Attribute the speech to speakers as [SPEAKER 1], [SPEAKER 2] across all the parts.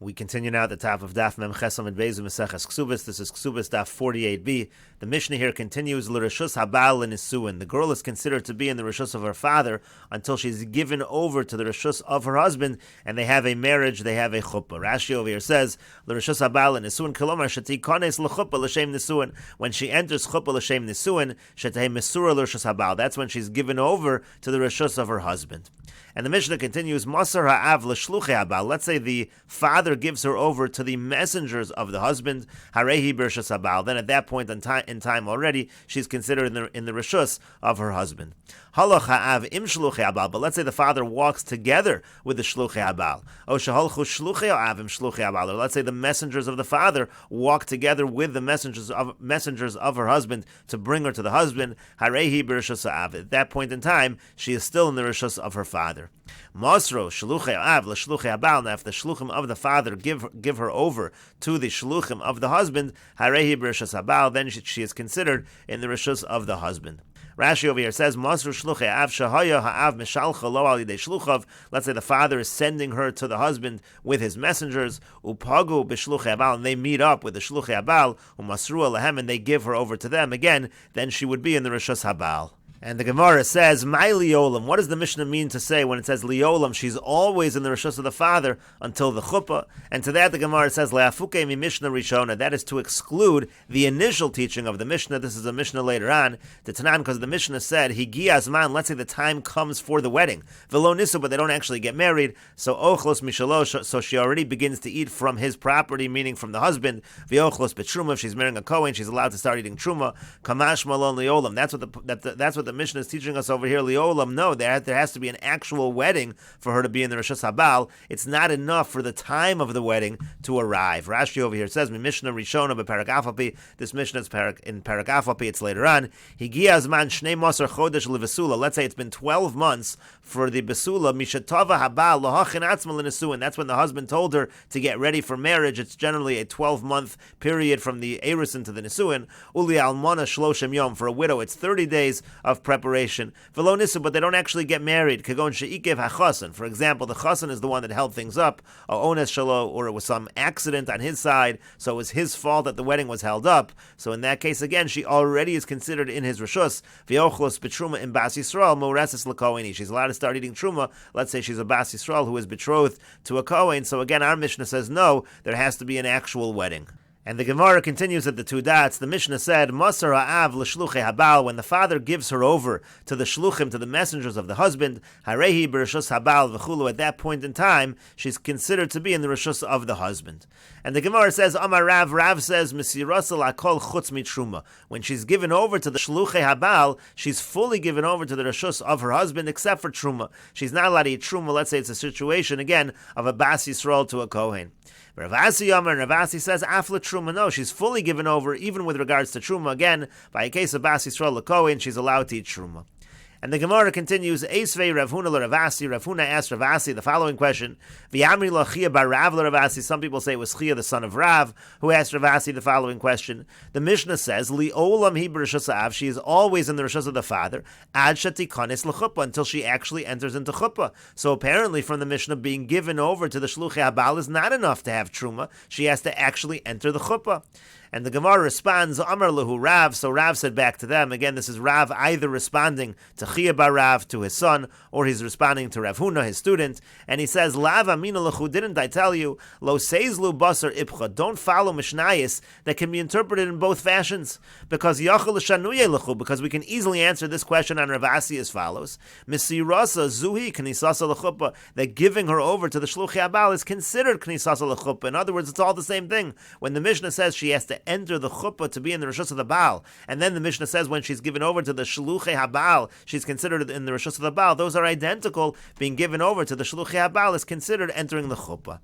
[SPEAKER 1] We continue now at the top of Daf Mem Chesam and Beis Mesechet Kesuvos. This is Kesuvos Daf 48b. The Mishnah here continues L'Reshus Habal L'Nisuin. The girl is considered to be in the Reshus of her father until she's given over to the Reshus of her husband, and they have a marriage, they have a chuppah. Rashi over here says L'Reshus Habal L'Nisuin Kolomar Shetikones L'Chuppah L'Shem Nisuin. When she enters chuppah L'Shem Nisuin, Shetei Mesura L'Reshus Habal. That's when she's given over to the Reshus of her husband. And the Mishnah continues, Masar ha'av l'shluchei habal. Let's say the father gives her over to the messengers of the husband, harehi b'reshus habal. Then at that point in time already, she's considered in the reshus of her husband. Halach ha'av im shluchei habal. But let's say the father walks together with the shluchei habal. O shehalchu shluchei ha'av im shluchei habal. Or let's say the messengers of the father walk together with the messengers of her husband to bring her to the husband, harehi b'reshus ha'av. At that point in time, she is still in the reshus of her father. Masro shluchei av l'shluchei habal. Now, if the shluchim of the father give her over to the shluchim of the husband, harehi b'reshus habal, then she is considered in the reshus of the husband. Rashi over here says, Masru shluchei av shahaya ha'av mishalcha lo al yidei shluchav. Let's say the father is sending her to the husband with his messengers, upagu b'shluchei habal, and they meet up with the shluchei habal, umasru alehem, and they give her over to them again, then she would be in the reshus habal. And the Gemara says, "My liolam." What does the Mishnah mean to say when it says liolam? She's always in the reshus of the father until the chuppah. And to that the Gemara says, "Le'afuke mi Mishnah Rishona." That is to exclude the initial teaching of the Mishnah. This is a Mishnah later on. The Tanan, because the Mishnah said, "Higi azman." Let's say the time comes for the wedding. Velo nisu, but they don't actually get married. So ochlos mishalosh. So she already begins to eat from his property, meaning from the husband. V'ochlos betruma. If she's marrying a kohen, she's allowed to start eating truma. Kamash malon liolam. That's what the Mishnah is teaching us over here, liolam. No, there has to be an actual wedding for her to be in the reshus habal. It's not enough for the time of the wedding to arrive. Rashi over here says, Mishnah Rishona beParak Afapi. This Mishnah is in Parak Afapi. It's later on. Higi azman shnei masar chodesh levesula. Let's say it's been 12 months for the besula. Mishatava habal lahachin atzma l'nesuin. That's when the husband told her to get ready for marriage. It's generally a 12-month period from the erison to the nesuin. Uli almana shloshem yom. For a widow, it's 30 days of preparation. Velo nisu, but they don't actually get married. Kagon she'ikev hachasan. For example, the chasan is the one that held things up, ones shalo, or it was some accident on his side, so it was his fault that the wedding was held up. So in that case, again, she already is considered in his reshus. V'ochlos betruma in bas Yisrael moreses l'koheni. She's allowed to start eating truma. Let's say she's a bas Yisrael who is betrothed to a kohen. So again, our Mishnah says no, there has to be an actual wedding. And the Gemara continues at the two dots. The Mishnah said, Masar ha'av l'shluchei habal. When the father gives her over to the shluchim, to the messengers of the husband, harehi b'reshus habal v'chulu. At that point in time, she's considered to be in the reshus of the husband. And the Gemara says, Amar Rav. Rav says, Mesirasa l'akol chutz mitruma. When she's given over to the shluchei habal, she's fully given over to the reshus of her husband, except for truma. She's not allowed to eat truma. Let's say it's a situation again of a bas Yisrael to a kohen. Ravasi Yamar, and Ravasi says, Afla Truma, no, she's fully given over, even with regards to Truma. Again, by a case of Bas Yisrael L'Kohen, she's allowed to eat Truma. And the Gemara continues, Eisvei Rav Huna l'Ravasi. Rav Huna asked Ravasi the following question, V'yamri l'Chia bar Rav l'Ravasi. Some people say it was Chia, the son of Rav, who asked Ravasi the following question. The Mishnah says, Li'olam hi b'reshus ha'av. She is always in the reshus of the father, ad shetikones l'chuppah, until she actually enters into chuppah. So apparently from the Mishnah, being given over to the shluchei habal is not enough to have truma. She has to actually enter the chuppah. And the Gemara responds, Amar lehu Rav. So Rav said back to them, again, this is Rav either responding to Chia bar Rav, to his son, or he's responding to Rav Huna, his student, and he says, Lav amina lechu, didn't I tell you, lo seizlu basar ipcha, don't follow mishnayis that can be interpreted in both fashions, because yachal shanuye lechu, because we can easily answer this question on Ravasi as follows, Misirasa zuhi knisasa lechuppah, that giving her over to the shluchei habal is considered knisasa lechuppah. In other words, it's all the same thing. When the Mishnah says she has to enter the chuppah to be in the reshus of the Baal, and then the Mishnah says when she's given over to the shluchei habal, she's considered in the reshus of the Baal. Those are identical. Being given over to the shluchei habal is considered entering the chuppah.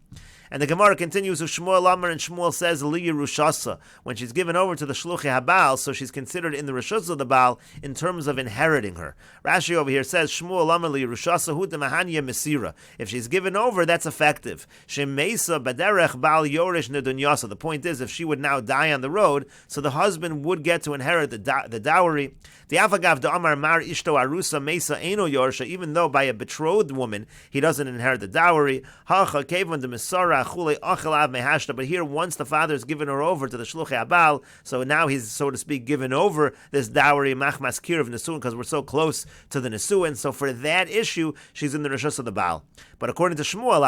[SPEAKER 1] And the Gemara continues with Shmuel Amar, and Shmuel says Li Yerushasa, when she's given over to the Shluchei Habal, so she's considered in the Reshus of the Baal in terms of inheriting her. Rashi over here says Shmuel Amar Li Yerushasa Hu Demahanya Mesira. If she's given over, that's effective. Shemeisa Baderech Baal Yorish Nedunyasa. The point is, if she would now die on the road, so the husband would get to inherit the dowry. The Afagav de Amar Mar Ishto Arusa Mesa Eno Yorsha, even though by a betrothed woman he doesn't inherit the dowry. Hacha Kevon de Mesara But here, once the father has given her over to the shluchei habal, so now he's, so to speak, given over this dowry machmas kir of nesuin, because we're so close to the nesuin. So for that issue, she's in the reshus of the baal. But according to Shmuel,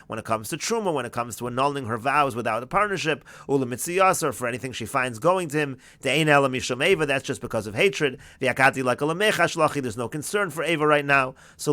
[SPEAKER 1] when it comes to truma, when it comes to annulling her vows without a partnership, or for anything she finds going to him, that's just because of hatred. There's no concern for Eva right now. So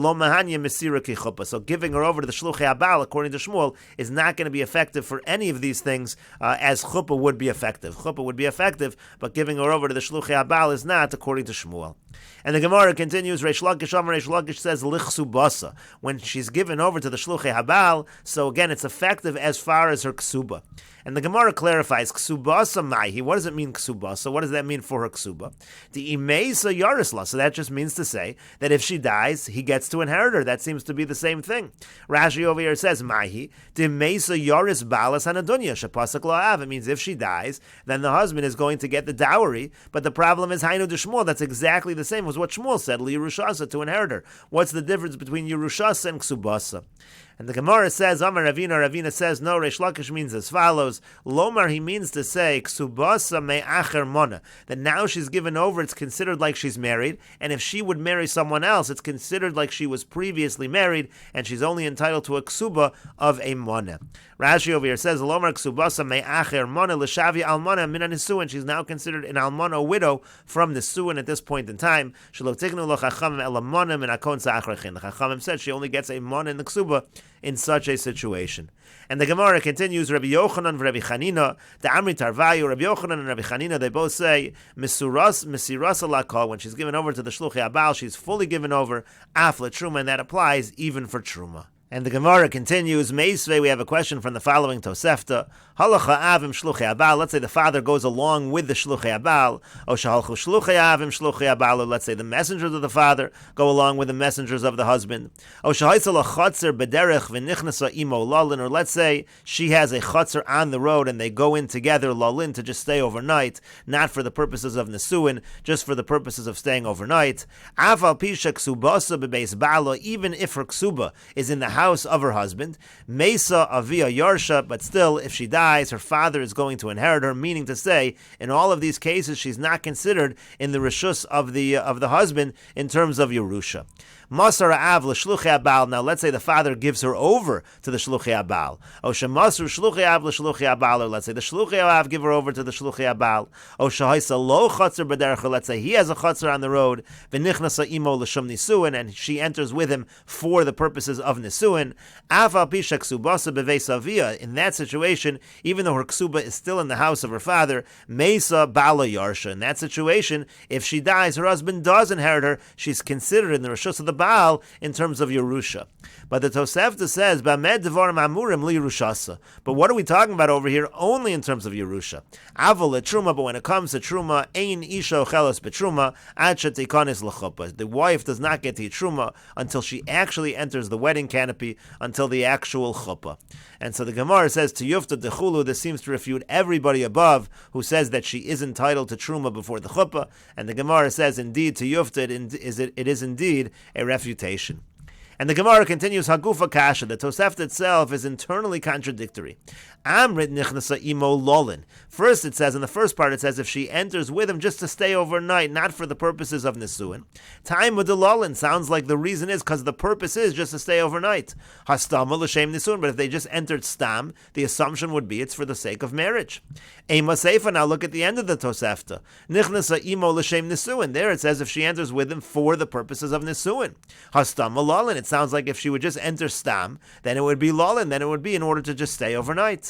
[SPEAKER 1] giving her over to the shluchei habal, according to Shmuel, is not going to be effective for any of these things, as chuppah would be effective. Chuppah would be effective, but giving her over to the shluchei habal is not, according to Shmuel. And the Gemara continues, Reish Lakish says, Lichsu basa, when she's given over to the shluchei habal, so again, it's effective as far as her ksuba. And the Gemara clarifies, Ksubasa maihi, what does it mean ksubasa? What does that mean for her ksuba? The imeisa yarisla, so that just means to say that if she dies, he gets to inherit her. That seems to be the same thing. Rashi over here says, maihi, the imeisa yaris balas hanadunya, shapasak la'av. It means if she dies, then the husband is going to get the dowry, but the problem is hainu de Shmuel. That's exactly the same as what Shmuel said, li Yerushasa, to inherit her. What's the difference between Yerushasa and ksubasa? And the Gemara says, Amar Ravina says, no, Reish Lakish means as follows. Lomar, he means to say, Ksubasa me'acher mona, that now she's given over, it's considered like she's married, and if she would marry someone else, it's considered like she was previously married, and she's only entitled to a ksuba of a mona. Rashi over here says, Lomar Ksubasa me'acher mona l'shavi almana min nisuin. She's now considered an almana, a widow, from nisuin at this point in time. Shelo tiknu lo chachamim el mona min akon sa'achrachin. The chachamim said she only gets a mona in the ksuba in such a situation. And the Gemara continues, Rabbi Yochanan and Rabbi Chanina, the Amri Tarvayu, Rabbi Yochanan and Rabbi Chanina, they both say, Mesiras alakol, when she's given over to the shluchei habal, she's fully given over, af truma, and that applies even for truma. And the Gemara continues, Meisvei, we have a question from the following Tosefta. Halacha avim shluchei habal. Let's say the father goes along with the shluchei habal. O shahalchu shluchei avim shluchei habal. Let's say the messengers of the father go along with the messengers of the husband. O shahaisel chotzer bederech v'nichnasa imo lalin. Or let's say she has a chotzer on the road and they go in together lalin to just stay overnight, not for the purposes of nesuin, just for the purposes of staying overnight. Aval pisha ksubasa bebeis bala. Even if her ksuba is in the house of her husband, Mesa Avia Yarsha, but still, if she dies, her father is going to inherit her, meaning to say, in all of these cases, she's not considered in the reshus of the husband in terms of Yerusha. Masar av l'shluchei habal. Now, let's say the father gives her over to the shluchei habal. O shemasru shluchei av l'shluchei habal. Or let's say the shluchei av give her over to the shluchei habal. O shehaisa lo chotzer b'derech. Let's say he has a chotzer on the road. V'nichnasa imo l'shum nisuin, and she enters with him for the purposes of nisuin. Av al pisha ksubasa b'veis avia. In that situation, even though her ksuba is still in the house of her father, mesa bala yarsha. In that situation, if she dies, her husband does inherit her. She's considered in the reshus of the Baal in terms of Yerusha. But the Tosefta says, Bamed devarim amurim li Yerushasa. But what are we talking about over here? Only in terms of Yerusha. Avol truma, but when it comes to truma, ein isha ochelos betruma, ad shetikonis l'chuppah. The wife does not get to eat truma until she actually enters the wedding canopy, until the actual chuppah. And so the Gemara says, to Yufta dechulu, this seems to refute everybody above who says that she is entitled to truma before the chuppah. And the Gemara says, indeed, to Yufta, it is indeed a refutation. And the Gemara continues, Hagufa Kasha, the Tosefta itself is internally contradictory. Amrit nichnasa imo lolin. First it says, in the first part it says, if she enters with him just to stay overnight, not for the purposes of nisuin. Time with the lolin sounds like the reason is because the purpose is just to stay overnight. Hastama l'shem nisuin, but if they just entered stam, the assumption would be it's for the sake of marriage. Ema seifa, now look at the end of the Tosefta. Nichnasa imo l'shem nisuin. There it says if she enters with him for the purposes of nisuin. Hastama lolin, it sounds like if she would just enter stam, then it would be lolin, then it would be in order to just stay overnight.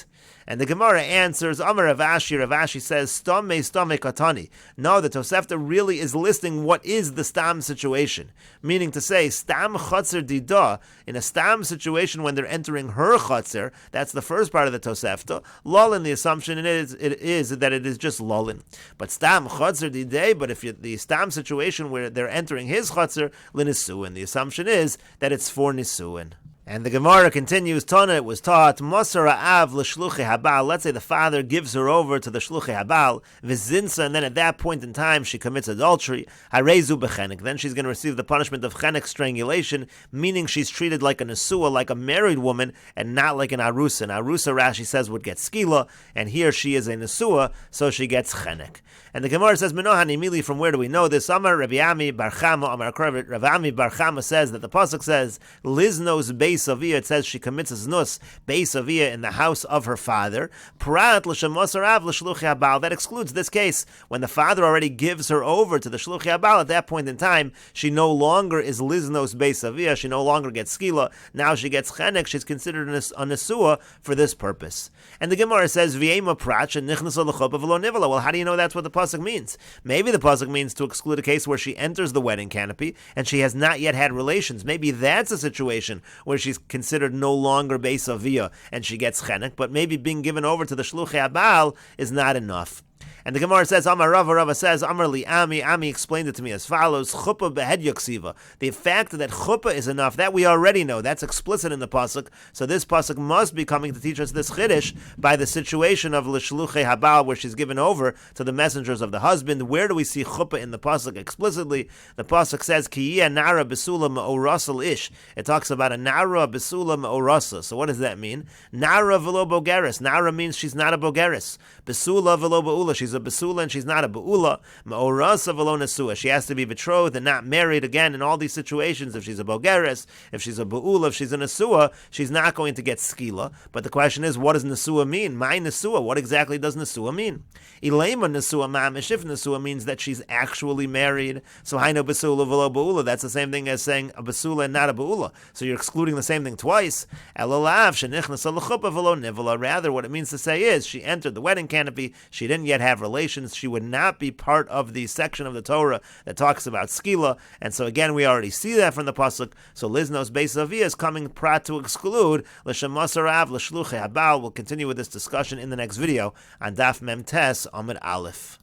[SPEAKER 1] And the Gemara answers, Amar Rav Ashi says, Stam me katani. No, the Tosefta really is listing what is the stam situation. Meaning to say, stam chotzer dida, in a stam situation when they're entering her chotzer, that's the first part of the Tosefta. Lolin, the assumption it is that it is just lolin. But stam chotzer didei, but if the stam situation where they're entering his chotzer, linisuin, the assumption is that it's for nisuin. And the Gemara continues, Tana, it was taught, Mosar Av l'shluchei habal. Let's say the father gives her over to the shluchei habal, v'zinsa, and then at that point in time she commits adultery. Harezu b'chenek. Then she's going to receive the punishment of chenek, strangulation, meaning she's treated like a nesua, like a married woman, and not like an arusa. An arusa, Rashi says, would get skila, and here she is a nesua, so she gets chenek. And the Gemara says, Menohan imili, from where do we know this? Amar Rabbi Ami Bar Chama, Amar Rabbi Ami Bar Chama says that the pasuk says, Liznos beis avia, it says she commits znus beis avia, in the house of her father. Prat l'shem mosar av l'shluchei habal. That excludes this case. When the father already gives her over to the shluchei habal, at that point in time, she no longer is liznos beis avia, she no longer gets skila. Now she gets chenek, she's considered a nesua for this purpose. And the Gemara says, V'yema prat shenichnas l'chuppah v'lo nivala. Well, how do you know that's what the pasuk means? Maybe the pasuk means to exclude a case where she enters the wedding canopy and she has not yet had relations. Maybe that's a situation where she's considered no longer beis avia and she gets chenek, but maybe being given over to the shluchei habal is not enough. And the Gemara says, Amar Rava says, Amar li Ami explained it to me as follows, Chuppah behed yaksiva. The fact that chuppah is enough, that we already know, that's explicit in the pasuk, so this pasuk must be coming to teach us this chiddush by the situation of l'shluchei habal, where she's given over to the messengers of the husband. Where do we see chuppah in the pasuk explicitly? The pasuk says, Kiya nara besula ma'orasal ish. It talks about a nara besula ma'orasa. So what does that mean? Nara velo bogeris. Nara means she's not a bogeris. Besula velo ba'ula. She's a besula and she's not a ba'ula. Ma'orasa velo nesua. She has to be betrothed and not married. Again, in all these situations, if she's a bogeris, if she's a ba'ula, if she's a nesua, she's not going to get skila. But the question is, what does nesua mean? My nesua. What exactly does nesua mean? Ilema nesua mamish. If nesua means that she's actually married, so haino besula velo ba'ula. That's the same thing as saying a besula and not a ba'ula. So you're excluding the same thing twice. Elalav shenichnas l'chuppah velo nivala. Rather, what it means to say is she entered the wedding canopy. She didn't yet have relations. She would not be part of the section of the Torah that talks about skila. And so again, we already see that from the pasuk. So Liznos beis avia is coming prat to exclude l'shem mosar av l'shluchei habal. We'll continue with this discussion in the next video on Daf Mem Tes Amud Aleph.